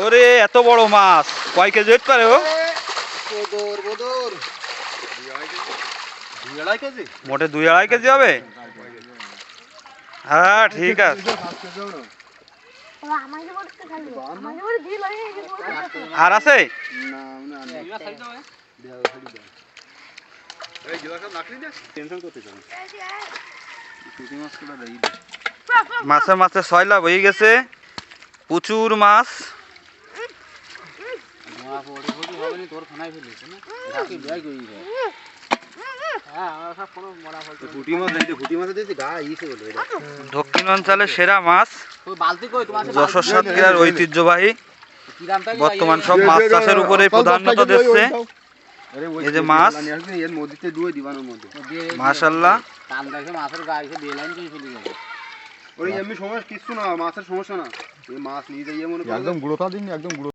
ওরে এত বড় মাছ কয় কেজি হতে পারে ও? মোটে 2-2.5 কেজি হবে। হ্যাঁ ঠিক আছে। আর আছে মাছে মাছে ছয়লা হয়ে গেছে, প্রচুর মাছ। দক্ষিণ অঞ্চলের সেরা মাছ, যশোর সাতক্ষীরার ঐতিহ্যবাহী। বর্তমান সব মাছ চাষের উপরে প্রাধান্যতা দিচ্ছে। এই যে মাছ, মাশাআল্লাহ। এমনি সমস্যা কিছু না, মাছের সমস্যা না, মাছ নিয়ে যাইয়ে মনে একদম গুঁড়োটা দিন, একদম গুঁড়ো।